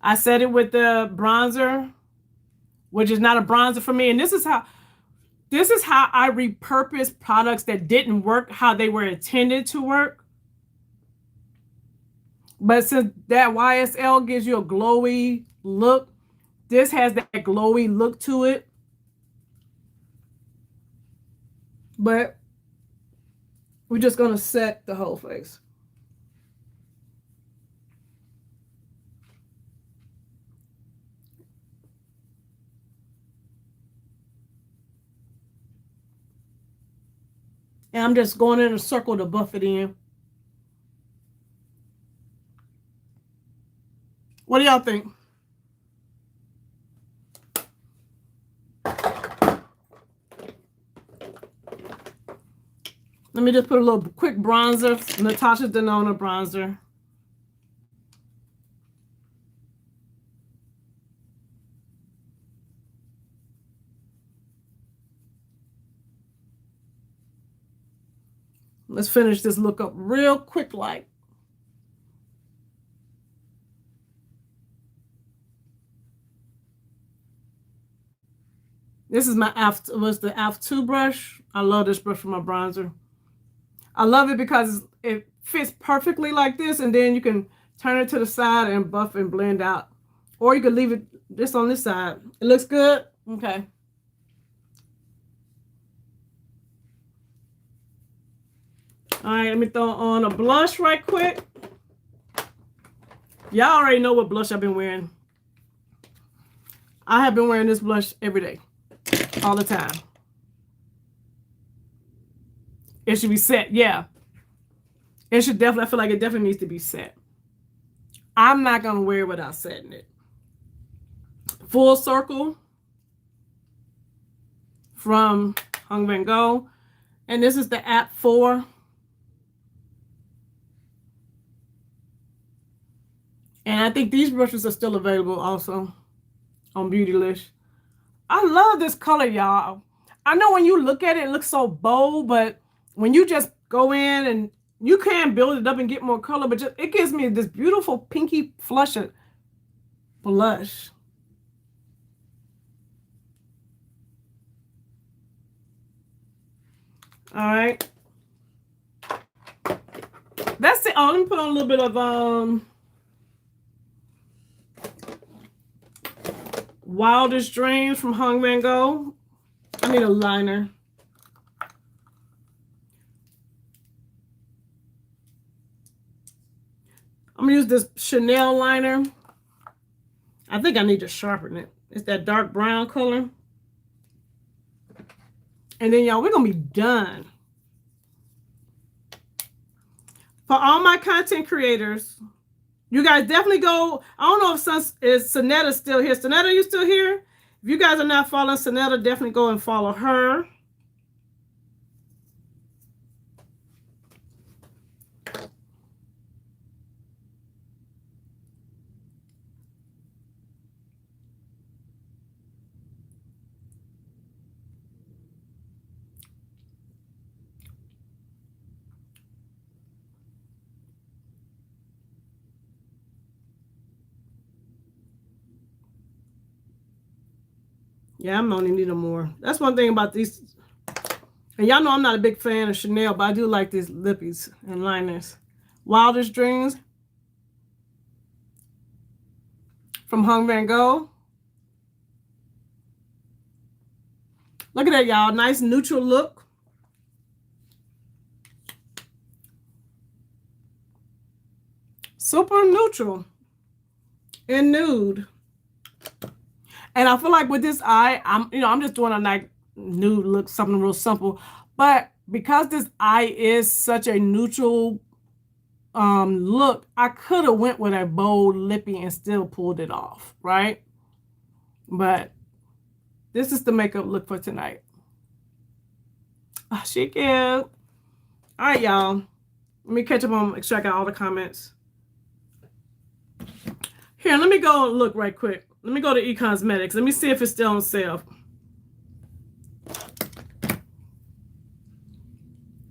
I set it with the bronzer, which is not a bronzer for me. And this is how I repurpose products that didn't work how they were intended to work. But since that YSL gives you a glowy look, this has that glowy look to it. But we're just going to set the whole face. And I'm just going in a circle to buff it in. What do y'all think? Let me just put a little quick bronzer, Natasha Denona bronzer. Let's finish this look up real quick like. This is my the F2 brush. I love this brush for my bronzer. I love it because it fits perfectly like this, and then you can turn it to the side and buff and blend out. Or you could leave it just on this side. It looks good? Okay. All right, let me throw on a blush right quick. Y'all already know what blush I've been wearing. I have been wearing this blush every day, all the time. It should be set, yeah. It should definitely, I feel like it definitely needs to be set. I'm not going to wear it without setting it. Full Circle from Hung Van Gogh. And this is the app 4. And I think these brushes are still available also on Beautylish. I love this color, y'all. I know when you look at it, it looks so bold, but when you just go in and you can build it up and get more color, but just, it gives me this beautiful pinky blush. All right. That's it. Oh, let me put on a little bit of Wildest Dreams from Hung Van Gogh. I need a liner. I'm gonna use this Chanel liner. I think I need to sharpen it. It's that dark brown color. And then y'all, we're gonna be done. For all my content creators, you guys definitely go. I don't know if Sonetta still here. Sonetta, you still here? If you guys are not following Sonetta, definitely go and follow her. Yeah, I'm only need more. That's one thing about these. And y'all know I'm not a big fan of Chanel, but I do like these lippies and liners. Wildest Dreams from Hung Van Gogh. Look at that, y'all. Nice neutral look. Super neutral and nude. And I feel like with this eye, I'm just doing a nice nude look, something real simple. But because this eye is such a neutral look, I could have went with a bold lippy and still pulled it off, right? But this is the makeup look for tonight. Oh, she cute. All right, y'all. Let me catch up on, extract out all the comments. Here, let me go and look right quick. Let me go to eCosmetics. Let me see if it's still on sale.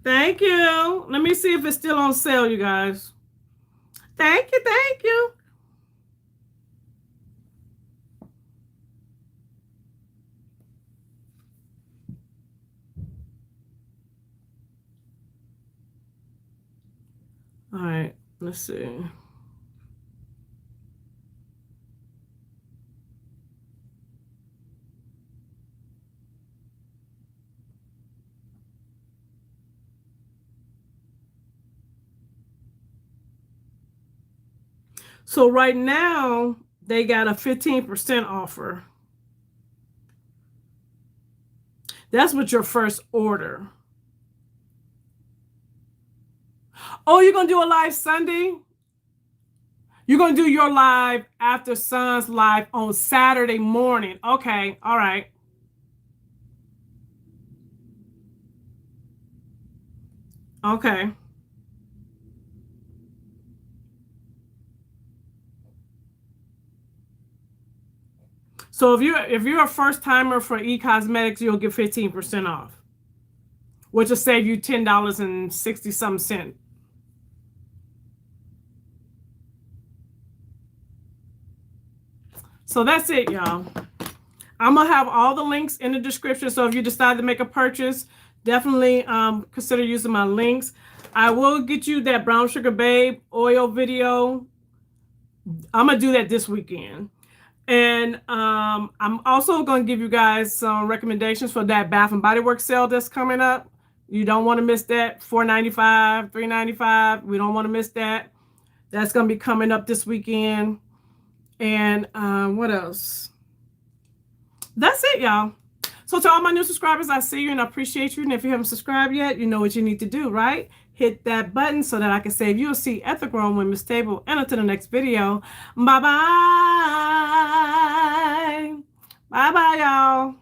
Thank you. Let me see if it's still on sale, you guys. Thank you, thank you. All right, let's see. So right now, they got a 15% offer. That's with your first order. Oh, you're going to do a live Sunday? You're going to do your live after Sun's live on Saturday morning. Okay, all right. Okay. So if you're a first timer for e-cosmetics, you'll get 15% off, which will save you $10.60 some cent. So that's it, y'all. I'm gonna have all the links in the description. So if you decide to make a purchase, definitely consider using my links. I will get you that Brown Sugar Babe oil video. I'm gonna do that this weekend. And I'm also going to give you guys some recommendations for that Bath and Body Works sale that's coming up. You don't want to miss that. $4.95, $3.95. We don't want to miss that. That's going to be coming up this weekend. And what else? That's it, y'all. So to all my new subscribers, I see you and I appreciate you. And if you haven't subscribed yet, you know what you need to do, right? Hit that button so that I can save you a seat at the Grown Women's Table. And until the next video, bye-bye. Bye-bye, y'all.